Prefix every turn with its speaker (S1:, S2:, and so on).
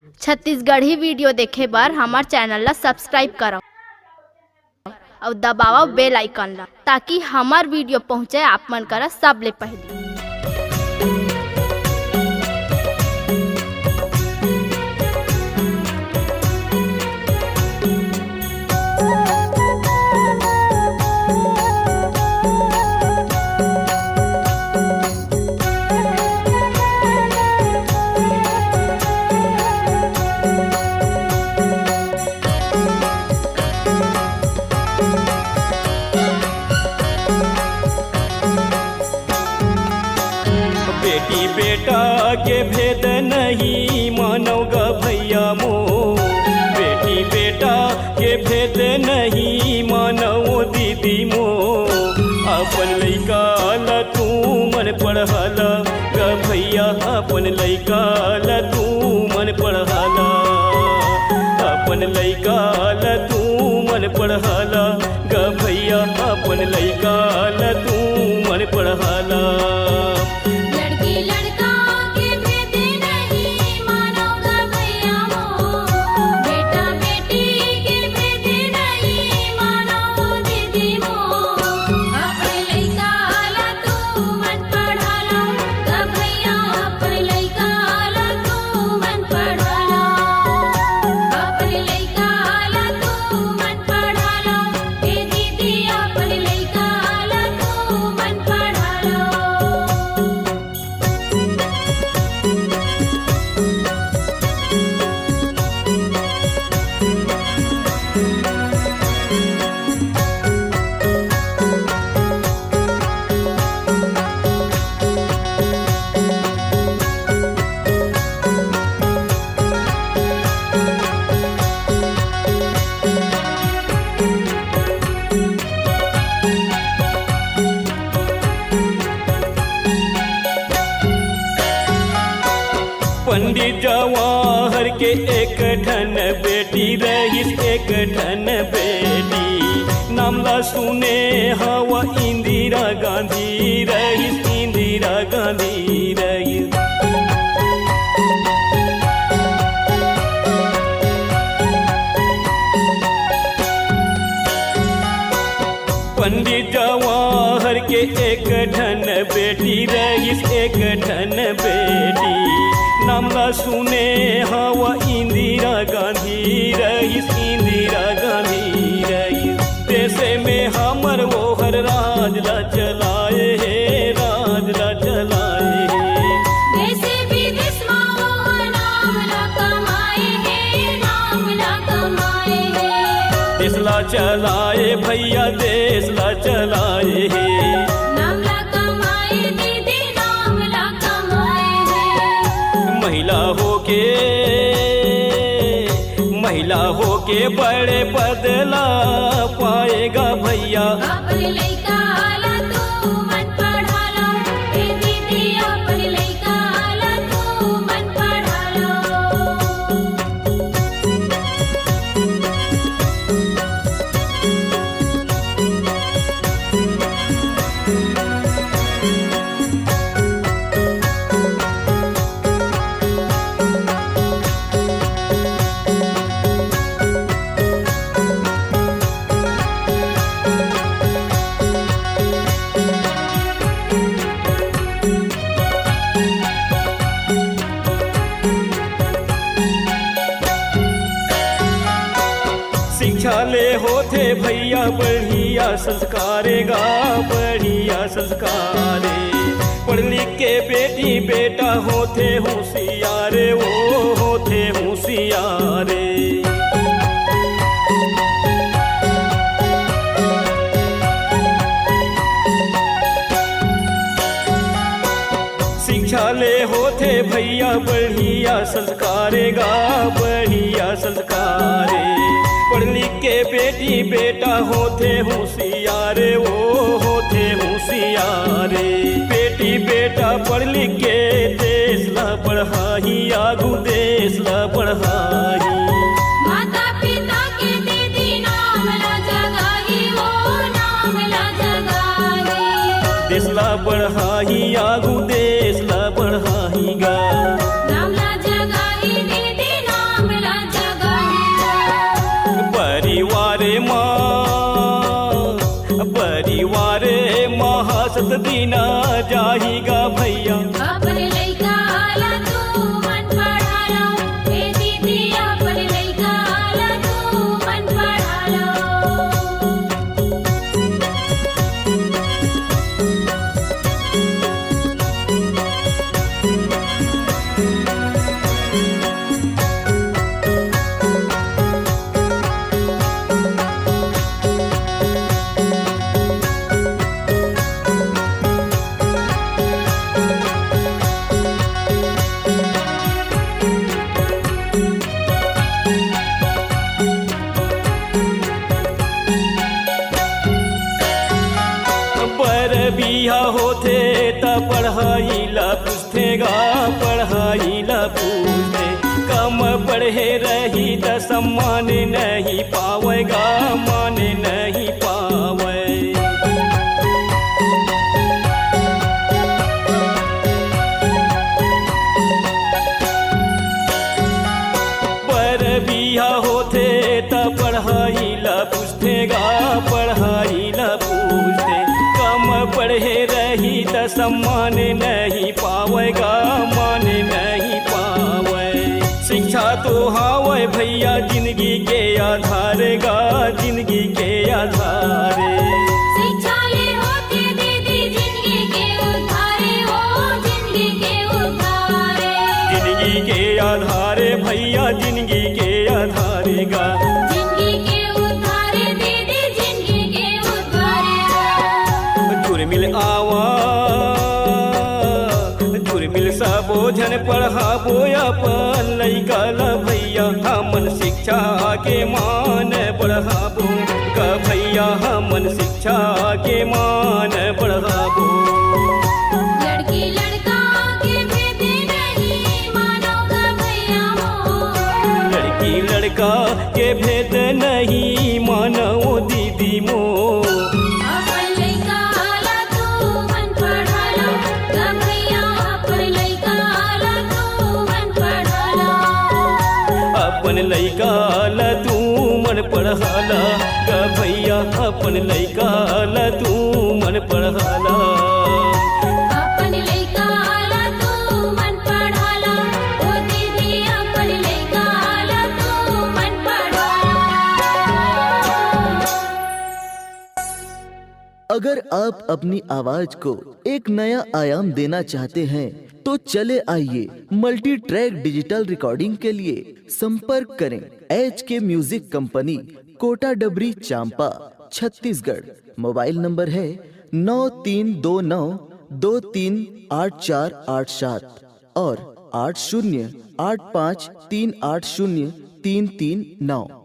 S1: Chhattisgarhi video देखे बर हमार चैनल ला सब्सक्राइब करो और दबाओ बेल आइकन ला ताकि हमार वीडियो पहुँचे आप मन करा सबले पहले।
S2: बेटी बेटा के भेद नहीं मानोगा भैया मो, बेटी बेटा के भेद नहीं मानो दीदी मो। अपन लइका ला तू मन पढ़ाला ग भैया, अपन लइका ला तू मन पढ़ाला, अपन लइका ला तू मन पढ़ाला ग भैया, अपन लइका ला तू मन पढ़ाला। पंडित जवाहर के एक ठन बेटी रहीस, एक ठन बेटी नामला सुने हवा इंदिरा गांधी रहीस, इंदिरा गांधी रहीस। पंडित जवाहर के एक ठन बेटी रहीस, एक ठन बेटी नामला सुने हवा इंदिरा गांधी रहीस, इंदिरा गांधी रहीस। देशे में हमर ओहर राज ला चलाए हे, राज ला चलाए हे।
S3: देशे विदेश में नाम ला कमाए हे, नाम ला कमाए हे।
S2: देश ला चलाए भैया, देश ला चलाए हे। महिला होके बड़े बदला पाएगा भैया।
S3: अपने लइका ला तू मन पढ़ाला, ए दीदी अपने लइका ला तू मन पढ़ाला।
S2: शिक्षा ले होते भैया बढ़िया संस्कारे गा, बढ़िया संस्कारे। पढ़ लिख के बेटी बेटा होते होशियारे, वो होते होशियारे। शिक्षा ले होते भैया बढ़िया संस्कारे गा, बढ़िया संस्कारे। पढ़ लिख के बेटी बेटा होते होशियारे, वो होते होशियारे। बेटी बेटा पढ़ लिख के देश ला बढ़ाही, आगू देश ला बढ़ाही।
S3: माता पिता के दीदी नाम ला जगाही, वो नाम ला जगाही।
S2: देश ला बढ़ाही, आगू देश ला बढ़ाही गा।
S3: नाम ला जगाही दीदी नाम
S2: पढ़ाईला पूछतेगा पढ़ाईला पूछते कम पढ़े रही त सम्मान नहीं पावेगा मान नहीं पावे पर बिया होते त पढ़ाईला पूछतेगा पढ़ाईला पूछते कम पढ़े रही त सम्मान नहीं पावेगा मान नहीं पावे शिक्षा तो हावे भैया जिंदगी के आधार गा जिंदगी के आधारे
S3: शिक्षा ले होते दीदी जिंदगी के उद्धारे हो जिंदगी के उद्धारे
S2: जिंदगी के आधारे भैया जिंदगी के आधारे गा
S3: जिंदगी के उद्धारे दीदी जिंदगी के उद्धारे
S2: जुर्मिल आवा जुर्मिल सबोझन पढ़ाबो अपन लइका ला भैया हमन शिक्षा के मान बढ़ाबो का भैया हमन शिक्षा के मान बढ़ाबो
S3: लड़की लड़का के भेद नहीं मानोगा भैया हो
S2: लड़की लड़का के भेद नहीं मानो दीदी मो
S3: अपन लइका ला तू मन पढ़ाला गा भैया अपन लइका ला तू मन पढ़ाला
S2: अपन लइका ला तू मन पढ़ाला का भैया अपन लइका ला तू मन पढ़ाला
S3: अपन लइका ला तू मन पढ़ाला ओ दीदी अपन लइका ला तू मन पढ़ाला
S4: अगर आप अपनी आवाज को एक नया आयाम देना चाहते हैं तो चले आइए मल्टी ट्रैक डिजिटल रिकॉर्डिंग के लिए संपर्क करें HK म्यूजिक कंपनी कोटा डबरी चांपा छत्तीसगढ़। मोबाइल नंबर है 9329238487 और 8085380339।